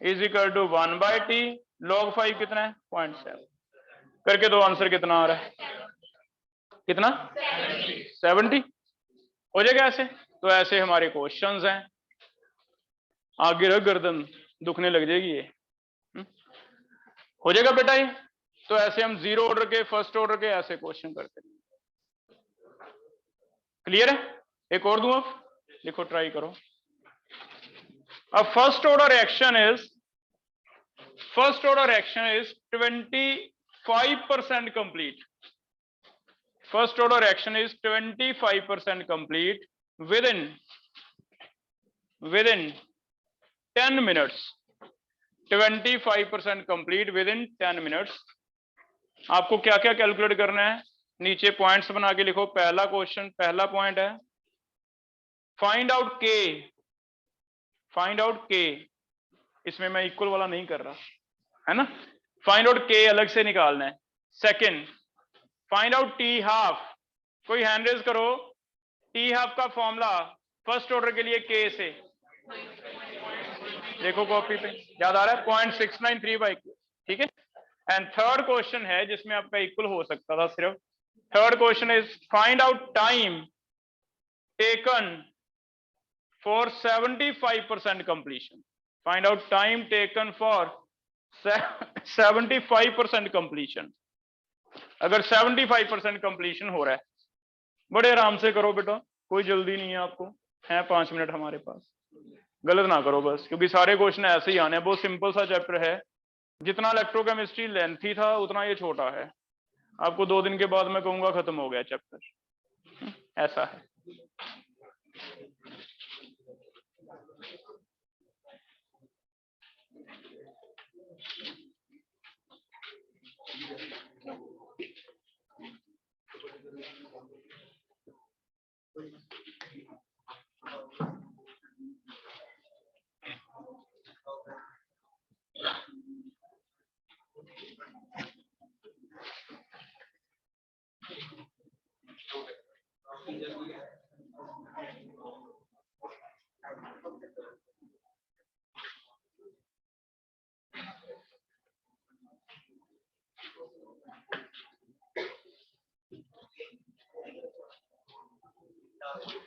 is equal to 1/t, log 5 कितना है 0.7, करके दो आंसर कितना आ रहा है, कितना 70 हो जाएगा ऐसे। तो ऐसे हमारे क्वेश्चंस हैं, आगे रख गर्दन दुखने लग जाएगी ये, हो जाएगा बेटा ये। तो ऐसे हम जीरो ऑर्डर के, फर्स्ट ऑर्डर के ऐसे क्वेश्चन करते हैं। क्लियर है? एक और दूं अब, देखो ट्राई करो। अब first order action is 25% complete. First order action is 25% complete within 10 minutes. 25% complete within 10 minutes. आपको क्या क्या कैलकुलेट करना है, नीचे पॉइंट्स बना के लिखो। पहला क्वेश्चन, पहला पॉइंट है फाइंड आउट के, इसमें मैं इक्वल वाला नहीं कर रहा, है ना। फाइंड आउट के अलग से निकालना है। Second, find out T half. कोई हैंड रेज करो, टी हाफ का फॉर्मूला फर्स्ट ऑर्डर के लिए के से, देखो कॉपी पे याद आ रहा है 0.693/Q, ठीक है। एंड थर्ड क्वेश्चन है जिसमें आपका इक्वल हो सकता था सिर्फ। Third question is find out time taken for 75% completion. Find out time taken for 75% completion. अगर 75% कंप्लीशन हो रहा है, बड़े आराम से करो बेटा, कोई जल्दी नहीं है आपको, है 5 मिनट हमारे पास। गलत ना करो बस, क्योंकि सारे क्वेश्चन ऐसे ही आने हैं। बहुत सिंपल सा चैप्टर है, जितना इलेक्ट्रोकेमिस्ट्री लेंथी था उतना ये छोटा है। आपको 2 दिन के बाद मैं कहूंगा खत्म हो गया चैप्टर, ऐसा है।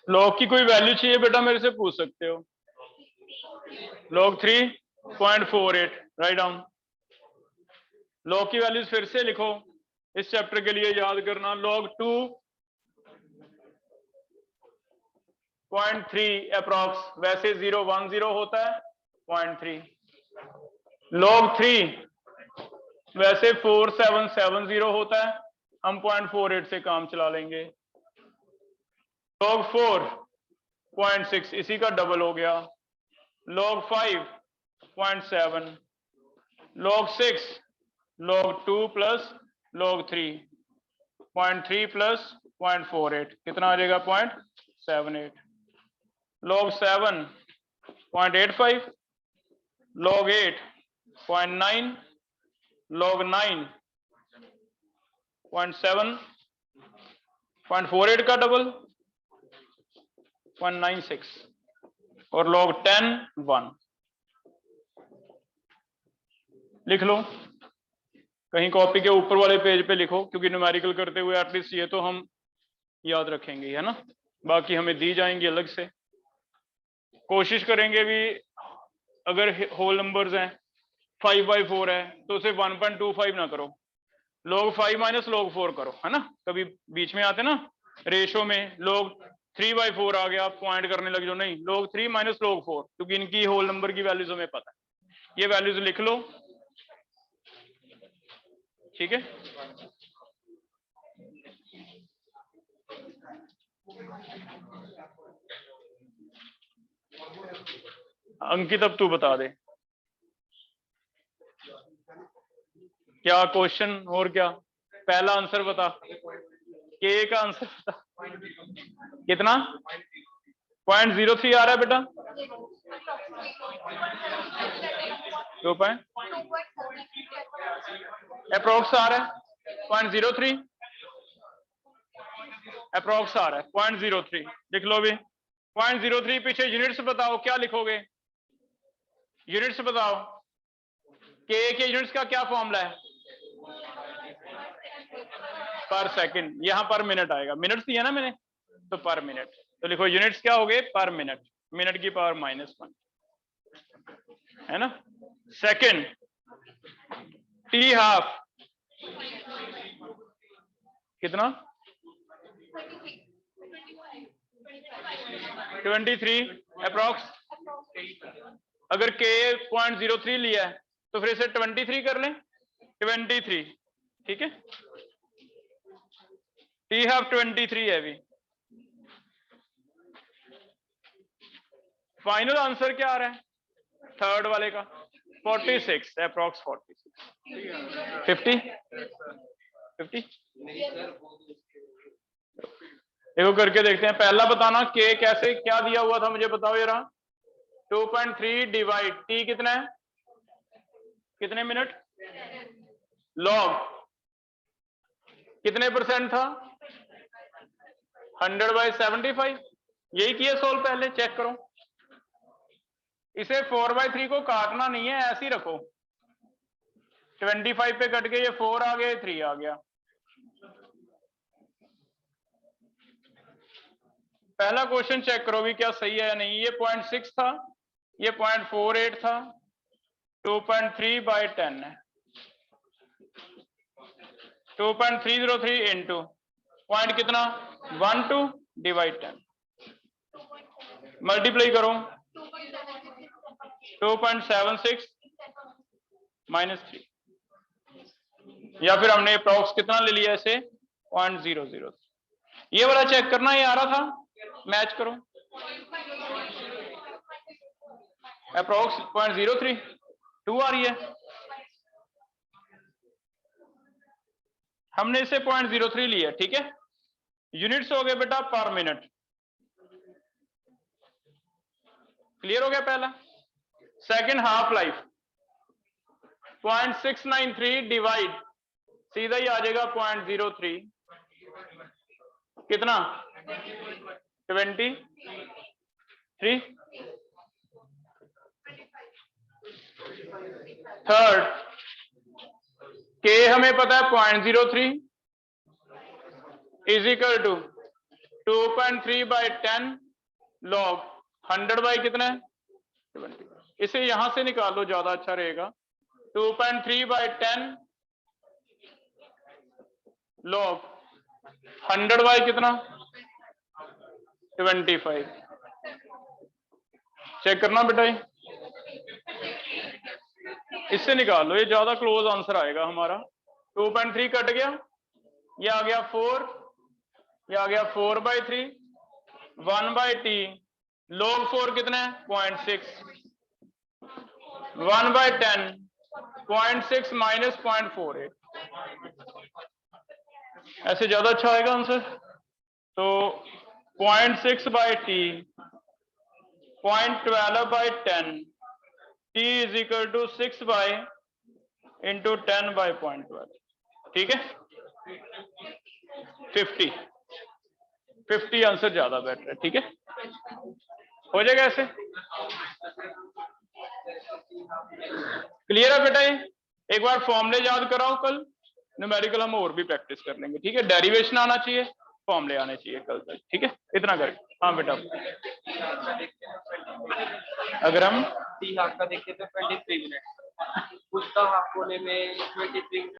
लॉग की कोई वैल्यू चाहिए बेटा मेरे से पूछ सकते हो। log 3.48 write down. लॉग की वैल्यूज फिर से लिखो इस चैप्टर के लिए याद करना। log 2.3 अप्रॉक्स, वैसे 010 होता है 0.3। log 3 वैसे 4770 होता है, हम 0.48 से काम चला लेंगे। log 4.6 इसी का डबल हो गया। log 5.7, log 6, log 2 plus log 3, 0.3 plus 0.48 कितना आ जाएगा 0.78। log 7.85, log 8.9, log 9.7, 0.48 का डबल 0.96 और log 10 1। लिख लो कहीं कॉपी के ऊपर वाले पेज पे लिखो, क्योंकि न्यूमेरिकल करते हुए एटलीस्ट ये तो हम याद रखेंगे, है ना। बाकी हमें दी जाएंगी अलग से। कोशिश करेंगे भी अगर होल नंबर्स हैं 5/4 है तो उसे 1.25 ना करो, log 5 माइनस log 4 करो, है ना। कभी बीच में आते ना रेशो में log 3/4 आ गया, पॉइंट करने लग जाओ, नहीं log 3 माइनस log 4, क्योंकि इनकी होल नंबर की वैल्यूज हमें पता है। ये वैल्यूज लिख लो, ठीक है। अंकित अब तू बता दे क्या क्वेश्चन और क्या। पहला आंसर बता, के का आंसर बता। कितना 0.03 आ रहा है बेटा। 2 अप्रोक्स आ रहा है 0.03, अप्रोक्स आ रहा है 0.03। लिख लो भी 0.03। पीछे यूनिट्स बताओ, क्या लिखोगे यूनिट्स बताओ। के यूनिट्स का क्या फॉर्मूला है पर सेकंड, यहां पर मिनट आएगा, मिनट्स दिया ना मैंने तो पर मिनट, तो लिखो यूनिट्स क्या हो गए पर मिनट, मिनट की पावर -1, है ना। सेकंड टी हाफ कितना 23 अप्रॉक्स। अगर के 0.03 लिया है तो फिर इसे 23 कर लें, 23, ठीक है। टी हाफ 23 है भी। फाइनल आंसर क्या आ रहा है थर्ड वाले का 46 अप्रॉक्स 46 50 50। देखो करके देखते हैं। पहला बताना के कैसे क्या दिया हुआ था मुझे बताओ जरा। 2.3 डिवाइड टी कितना है, कितने मिनट, लॉग कितने परसेंट था 100/75। यही किया सोल्व, पहले चेक करो। इसे 4/3 को काटना नहीं है, ऐसे ही रखो। 25 पे कट के ये 4 आ गया, 3 आ गया। पहला क्वेश्चन चेक करो भी क्या सही है या नहीं। ये 0.6 था, ये 0.48 था, 2.3/10 है। 2.303 इंटू पॉइंट कितना 12 डिवाइड 10, मल्टीप्लाई करो 2.76 -3, या फिर हमने अप्रॉक्स कितना ले लिया इसे 0.00। ये वाला चेक करना, ये आ रहा था, मैच करो। अप्रॉक्स 0.03 2 आ रही है, हमने इसे 0.03 लिया, ठीक है। यूनिट्स हो गए बेटा पर मिनट। क्लियर हो गया पहला। सेकंड हाफ लाइफ 0.693 डिवाइड सीधा ही आ जाएगा 0.03 कितना 23। थर्ड के हमें पता है 0.03 is equal to 2.3 by 10 log 100 by कितना है 20। इसे यहां से निकालो, ज्यादा अच्छा रहेगा। 2.3 बाई 10 लॉग 100 बाई कितना 25। चेक करना बेटा, इससे निकाल लो, ये ज्यादा क्लोज आंसर आएगा हमारा। 2.3 कट गया, ये आ गया 4, ये आ गया 4/3, 1/t log 4 कितना है 0.6, 1/10 0.6 माइनस 0.48, ऐसे ज्यादा अच्छा आएगा आंसर। तो 0.6/t 0.12/10 t is equal to 6 by into 10 by 0.12, ठीक है। 50 आंसर ज्यादा बेटर है, ठीक है, हो जाएगा ऐसे। क्लियर है बेटा, ये एक बार फॉर्मूले याद कराओ, कल न्यूमेरिकल हम और भी प्रैक्टिस कर लेंगे, ठीक है। डेरिवेशन आना चाहिए, फॉर्मूले आने चाहिए कल तक, ठीक है, इतना कर। हाँ बेटा, अगर हम हाफ का देखते तो 23 मिनट, उसका हाफ होने में 23